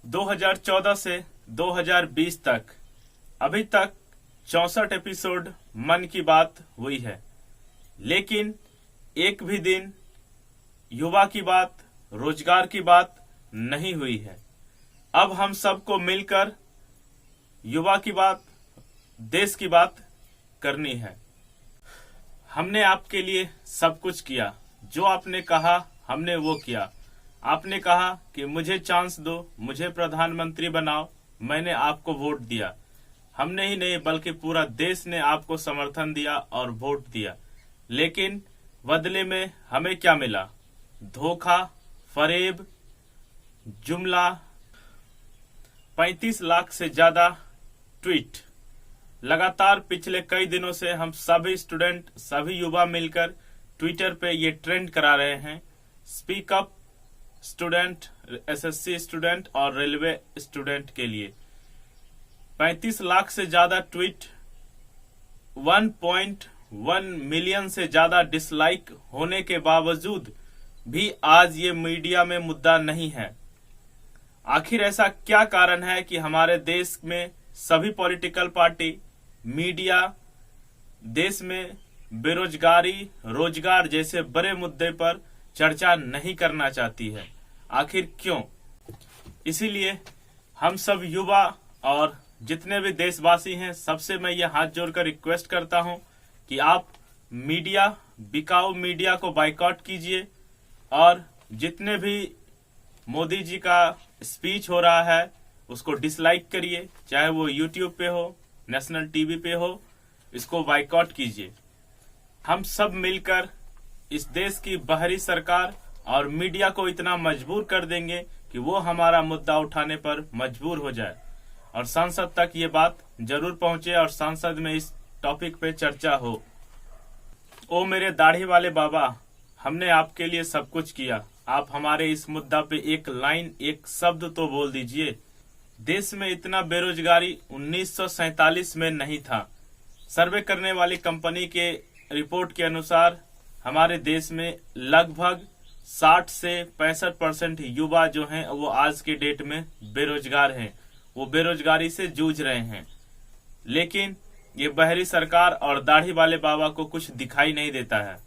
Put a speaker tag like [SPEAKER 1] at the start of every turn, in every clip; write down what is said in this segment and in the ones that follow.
[SPEAKER 1] 2014 से 2020 तक अभी तक 64 एपिसोड मन की बात हुई है, लेकिन एक भी दिन युवा की बात, रोजगार की बात नहीं हुई है। अब हम सबको मिलकर युवा की बात, देश की बात करनी है। हमने आपके लिए सब कुछ किया, जो आपने कहा हमने वो किया। आपने कहा कि मुझे चांस दो, मुझे प्रधानमंत्री बनाओ, मैंने आपको वोट दिया। हमने ही नहीं बल्कि पूरा देश ने आपको समर्थन दिया और वोट दिया, लेकिन बदले में हमें क्या मिला? धोखा, फरेब, जुमला। 35 लाख से ज्यादा ट्वीट लगातार पिछले कई दिनों से हम सभी स्टूडेंट, सभी युवा मिलकर ट्विटर पे ये ट्रेंड करा रहे हैं। Speak up student, SSC student और रेलवे स्टूडेंट के लिए 35 लाख से ज्यादा ट्वीट, 1.1 मिलियन से ज्यादा डिसलाइक होने के बावजूद भी आज ये मीडिया में मुद्दा नहीं है। आखिर ऐसा क्या कारण है कि हमारे देश में सभी पॉलिटिकल पार्टी, मीडिया देश में बेरोजगारी, रोजगार जैसे बड़े मुद्दे पर चर्चा नहीं करना चाहती है? आखिर क्यों? इसीलिए हम सब युवा और जितने भी देशवासी हैं, सबसे मैं ये हाथ जोड़कर रिक्वेस्ट करता हूं कि आप मीडिया, बिकाऊ मीडिया को बाइकआउट कीजिए और जितने भी मोदी जी का स्पीच हो रहा है उसको डिसलाइक करिए, चाहे वो यूट्यूब पे हो, नेशनल टीवी पे हो, इसको बाइकआउट कीजिए। हम सब मिलकर इस देश की बाहरी सरकार और मीडिया को इतना मजबूर कर देंगे कि वो हमारा मुद्दा उठाने पर मजबूर हो जाए और संसद तक ये बात जरूर पहुंचे और संसद में इस टॉपिक पे चर्चा हो। ओ मेरे दाढ़ी वाले बाबा, हमने आपके लिए सब कुछ किया, आप हमारे इस मुद्दा पे एक लाइन, एक शब्द तो बोल दीजिए। देश में इतना बेरोजगारी 1947 में नहीं था। सर्वे करने वाली कंपनी के रिपोर्ट के अनुसार हमारे देश में लगभग 60 से 65% युवा जो हैं वो आज के डेट में बेरोजगार हैं, वो बेरोजगारी से जूझ रहे हैं। लेकिन ये बाहरी सरकार और दाढ़ी वाले बाबा को कुछ दिखाई नहीं देता है।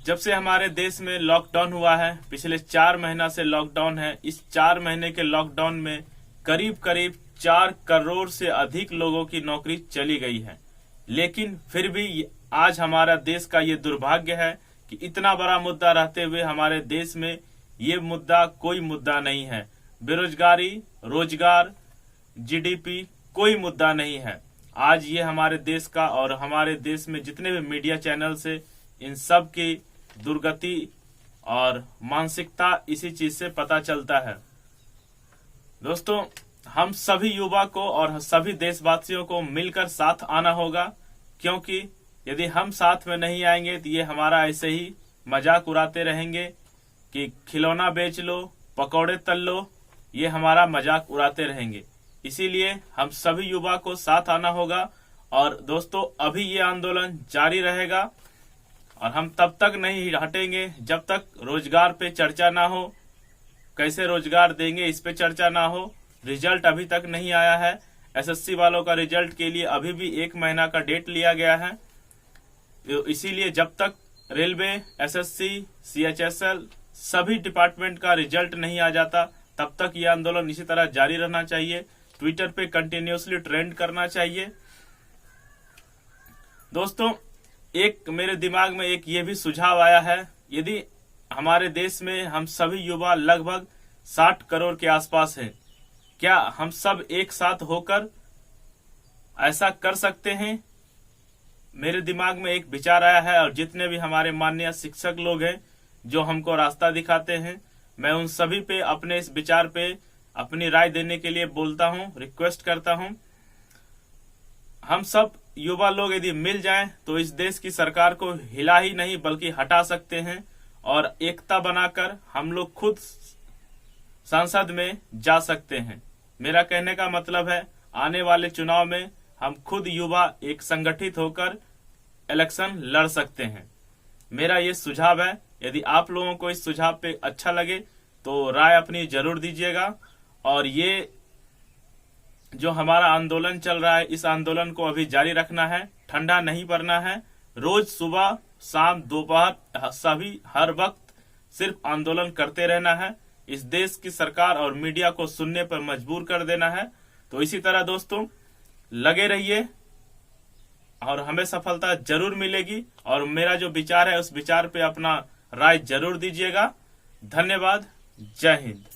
[SPEAKER 1] जब से हमारे देश में लॉकडाउन हुआ है, पिछले 4 महीना से लॉकडाउन है, इस 4 महीने के लॉकडाउन में करीब करीब 4 करोड़ से अधिक लोगों की नौकरी चली गई है। लेकिन फिर भी आज हमारा देश का ये दुर्भाग्य है कि इतना बड़ा मुद्दा रहते हुए हमारे देश में ये मुद्दा कोई मुद्दा नहीं है। बेरोजगारी, रोजगार, जीडीपी कोई मुद्दा नहीं है। आज ये हमारे देश का और हमारे देश में जितने भी मीडिया चैनल से इन सब की दुर्गति और मानसिकता इसी चीज से पता चलता है। दोस्तों, हम सभी युवा को और सभी देशवासियों को मिलकर साथ आना होगा, क्योंकि यदि हम साथ में नहीं आएंगे तो ये हमारा ऐसे ही मजाक उड़ाते रहेंगे कि खिलौना बेच लो, पकौड़े तल लो, ये हमारा मजाक उड़ाते रहेंगे। इसीलिए हम सभी युवा को साथ आना होगा। और दोस्तों, अभी ये आंदोलन जारी रहेगा और हम तब तक नहीं हटेंगे जब तक रोजगार पे चर्चा ना हो, कैसे रोजगार देंगे इस पे चर्चा ना हो। रिजल्ट अभी तक नहीं आया है। एसएससी वालों का रिजल्ट के लिए अभी भी 1 महीना का डेट लिया गया है। इसीलिए जब तक रेलवे, एसएससी, सीएचएसएल सभी डिपार्टमेंट का रिजल्ट नहीं आ जाता, तब तक ये आंदोलन इसी तरह जारी रहना चाहिए। ट्विटर पे कंटिन्यूसली ट्रेंड करना चाहिए। दोस्तों, एक मेरे दिमाग में एक ये भी सुझाव आया है, यदि हमारे देश में हम सभी युवा लगभग 60 करोड़ के आसपास हैं, क्या हम सब एक साथ होकर ऐसा कर सकते हैं? मेरे दिमाग में एक विचार आया है और जितने भी हमारे माननीय शिक्षक लोग हैं जो हमको रास्ता दिखाते हैं, मैं उन सभी पे अपने इस विचार पे अपनी राय देने के लिए बोलता हूं, रिक्वेस्ट करता हूं। हम सब युवा लोग यदि मिल जाएं तो इस देश की सरकार को हिला ही नहीं बल्कि हटा सकते हैं और एकता बनाकर हम लोग खुद संसद में जा सकते हैं। मेरा कहने का मतलब है, आने वाले चुनाव में हम खुद युवा एक संगठित होकर इलेक्शन लड़ सकते हैं। मेरा ये सुझाव है। यदि आप लोगों को इस सुझाव पे अच्छा लगे तो राय अपनी जरूर दीजिएगा और ये जो हमारा आंदोलन चल रहा है, इस आंदोलन को अभी जारी रखना है, ठंडा नहीं पड़ना है। रोज सुबह शाम दोपहर सभी हर वक्त सिर्फ आंदोलन करते रहना है। इस देश की सरकार और मीडिया को सुनने पर मजबूर कर देना है। तो इसी तरह दोस्तों लगे रहिए और हमें सफलता जरूर मिलेगी। और मेरा जो विचार है उस विचार पे अपना राय जरूर दीजिएगा। धन्यवाद। जय हिंद।